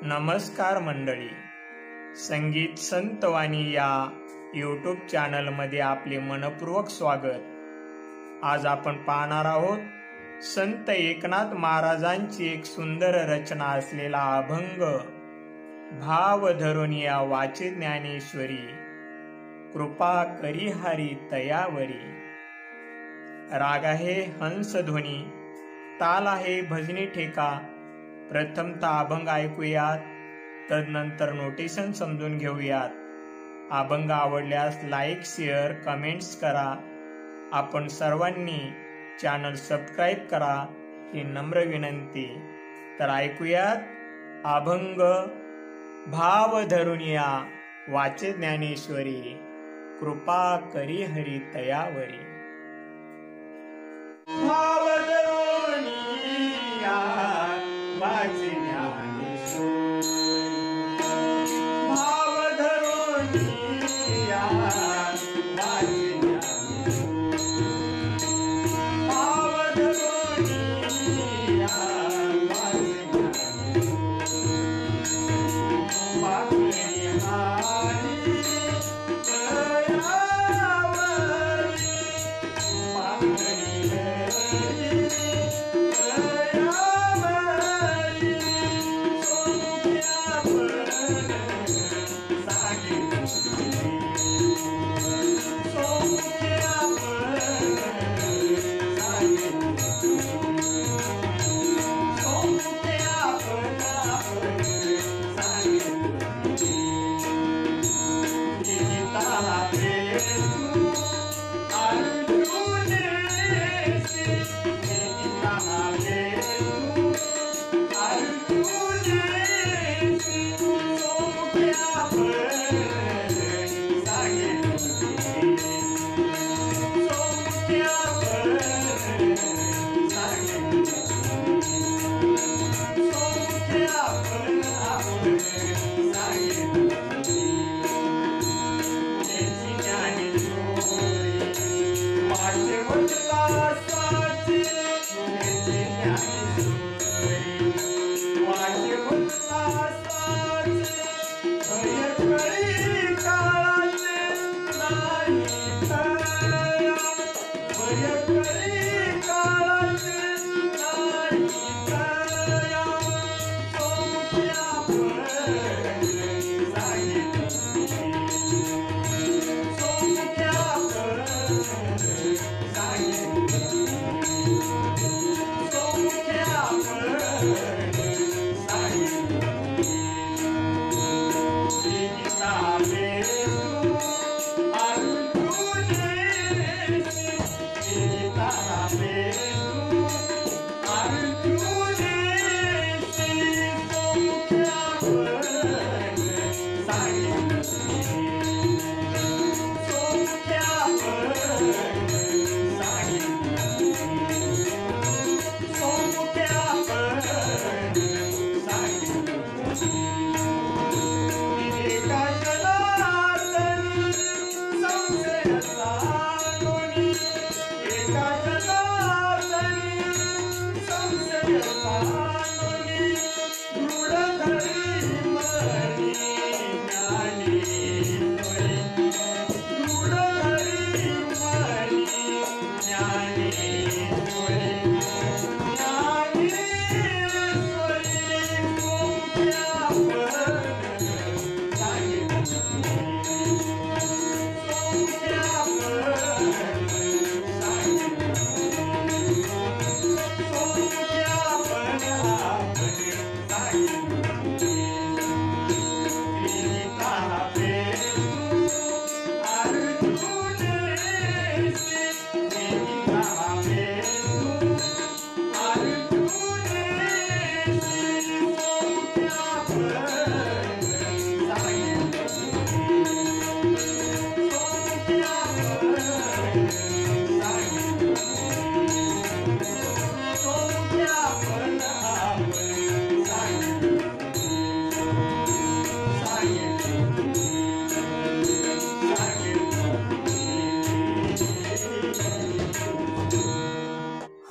नमस्कार मंडळी, संगीत संतवाणी या यूट्यूब चॅनलमध्ये आपले मनपूर्वक स्वागत। आज आपण पाहणार आहोत संत एकनाथ महाराजांची एक सुंदर रचना असलेला अभंग भाव धरून या वाचे ज्ञानेश्वरी, कृपा करी हरी तयावरी। राग आहे हंसध्वनी, ताल आहे भजनी ठेका। प्रथमतः अभंग ऐकूयात, तदनंतर नोटेशन समजून घेऊयात। अभंग आवडल्यास लाईक, शेअर, कमेंट्स करा। आपण सर्वांनी चॅनल सबस्क्राईब करा ही नम्र विनंती। तर ऐकूयात अभंग भाव धरून या वाचे ज्ञानेश्वरी, कृपा करी हरी तयावरी। भाव धरून या वाचे ज्ञानेश्वरी, भाव धरून या वाचे ज्ञानेश्वरी, भाव धरून या वाचे ज्ञानेश्वरी। पाकळी हारी तयावरी, पाकळी हारी तयावरी।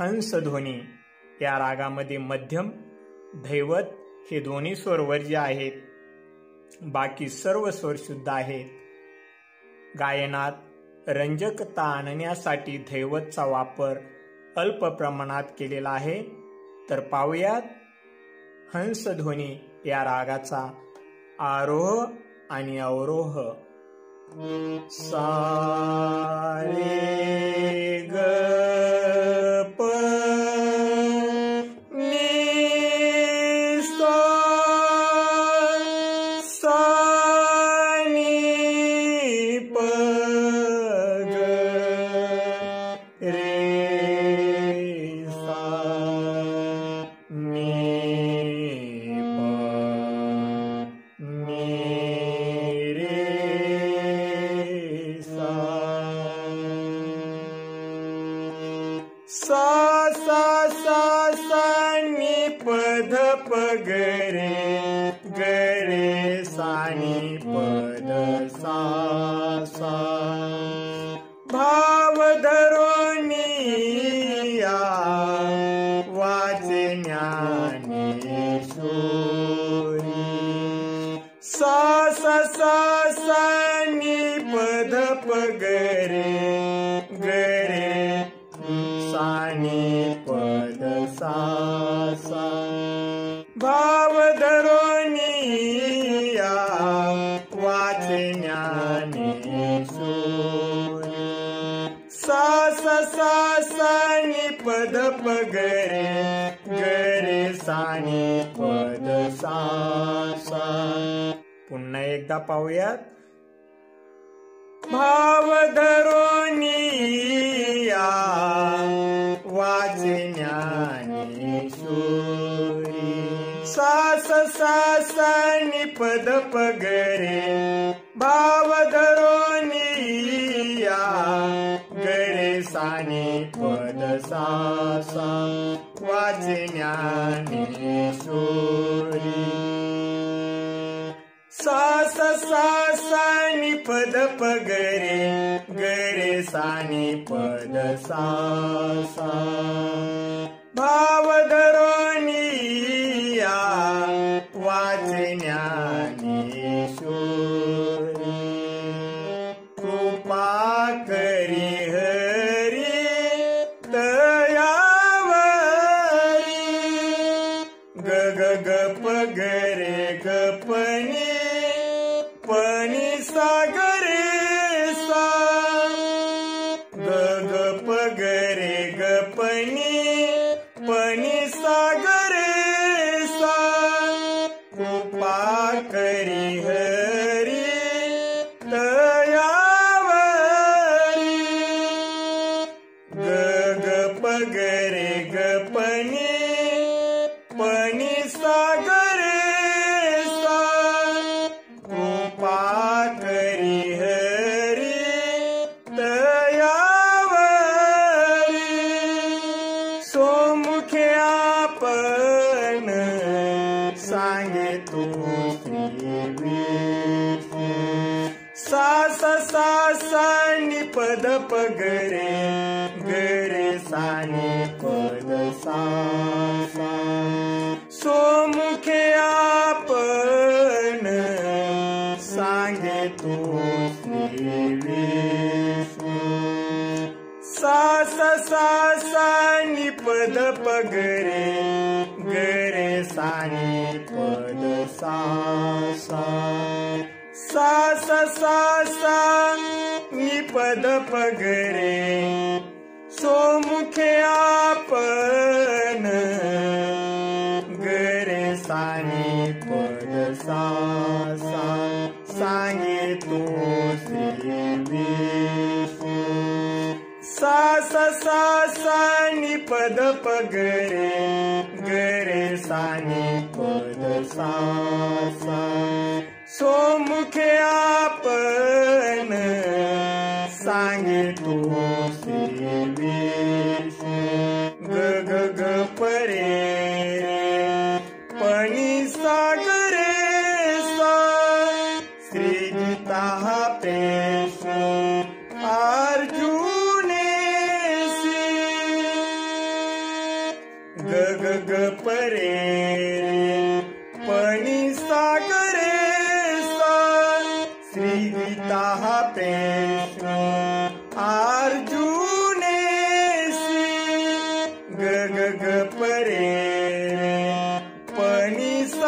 हंसध्वनी या रागामध्ये मध्यम, धैवत हे दोन्ही स्वर वर्ज्य आहेत. बाकी सर्व स्वर शुद्ध आहेत. गायनात रंजकता आणण्यासाठी धैवतचा वापर अल्प प्रमाणात केलेला आहे. तर पाहूयात हंसध्वनी या रागाचा आरोह आणि अवरोह. सा रे ग प नी सा सा नी प ग रे सा नी प नी रे सा सा सा सा नी प ध प ग रे सा नी प ध सा सा भाव धरोनिया वाचे ज्ञानेश्वरी. सा सा सा सा नी प ध प ग रे सा नी प ध सा सा भाव धरोनिया वाचे ज्ञानेश्वरी. सा सा सा सा नी प ध प ग रे सा नी प ध सा सा. पुन्हा एकदा पाहूयात. भाव धरोनिया वाचे ज्ञानेश्वरी. सा सा सा सा नी प ध प ग भाव धरोनिया रे सा नी प ध सा सा वाचे ज्ञानेश्वरी. सा सा सा सा नी प ध प ग रे सा नी प ध सा सा भाव धरोनिया वाचे ज्ञानेश्वरी. कृपा करी हरी तयावरी ग ग ग प ग ग पनी पनी सा ग रे सा ग ग प ग ग पनी पनी सा ग रे सा. कृपा करी हरी तयावरी ग ग प ग ग पनी पनी सा ग रे सा. कृपा करी हरी तयावरी. सोमुखे आपण सांगे तू सा सा सा सा नी प ध प ग रे सा नी प ध सा सा. सोमुखे आपण सांगे तू सा सा सा सा नी प ध प ग रे सा नी प ध सा सा. सा सा सा सा नी प ध प ग सोमुखे आपण ग रे सा नी प ध सा सा सांगे तू श्री. सा सा सा सा नी प ध प ग रे सा नी प ध सा सा. सोमुखे आपण सांगे तू श्री. ग ग ग परे पनी सा ग रे सा. श्री गीता हा प्रेष अर्जुने ग ग ग परे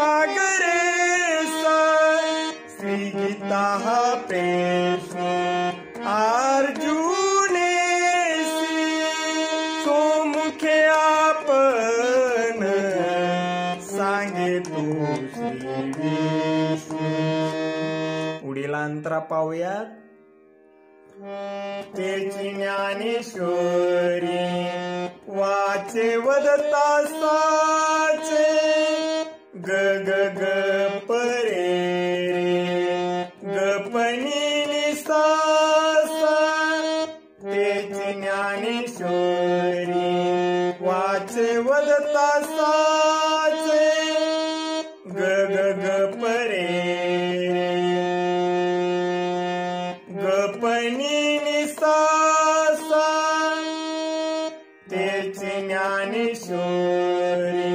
सागरे सा श्री गीता प्रश्न अर्जुनेसी सोमुखे आपण सांगे तू श्री विष्णू. पुढील अंतरा पाहूयात. तेची ज्ञानेश्वरी वाचे वदता साचे ग ग ग परे गपनी निसा सा. तेची ज्ञानेश्वरी वाचे वदता साचे ग ग ग परे गपनी निसा सा. तेची ज्ञानेश्वरी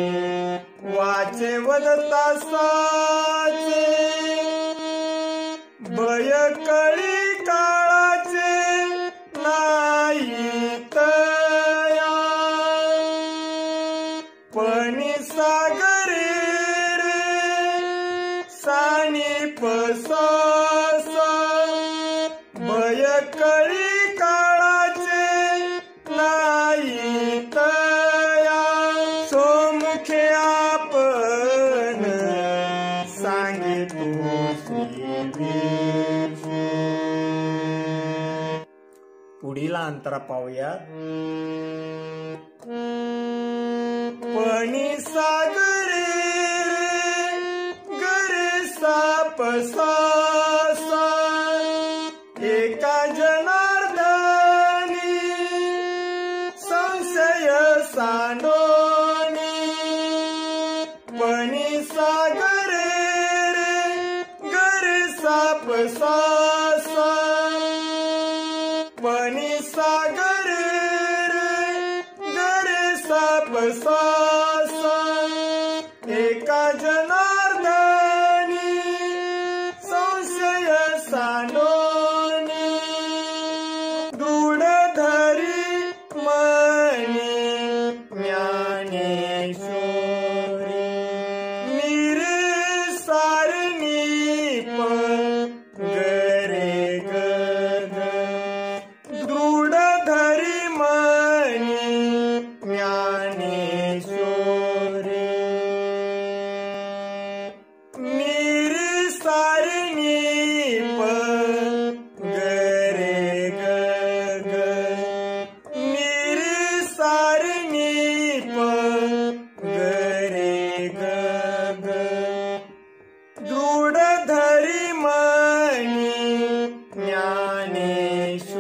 वाचे वदता साचे भय कळी काळाचे नाही तया पणी सागरे रे सानिप सासा. भय कळी काळाचे नाही तया सोमुखे आपण सांगे तू श्री विष्णू. पुढील अंतरा पाहूयात. पणी सागरे गरे साप सासा एका जनार्दनी संशय सांडोनी. पणी सागरे गरे साप सासा पणी सागरे गरे साप सासा एका जनार्दनी संशय सांडोनी. दृढ धरी मनी ज्ञानेश्वरी निरसारणी गरे ग ग. दृढ धरी मनी ज्ञानेश्वरी निरसारणी गरे ग ग. निरसारणी गरे ग ग. दृढ धरी मनी ज्ञानेश्वरी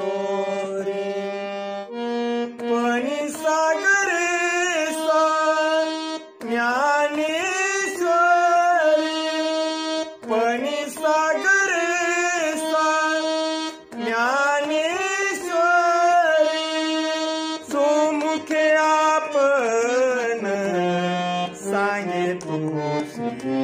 पणी सागरे सा ज्ञानेश्वरी. पणी सागरे सा ज्ञानेश्वरी सोमुखे आपण सांगे तू श्री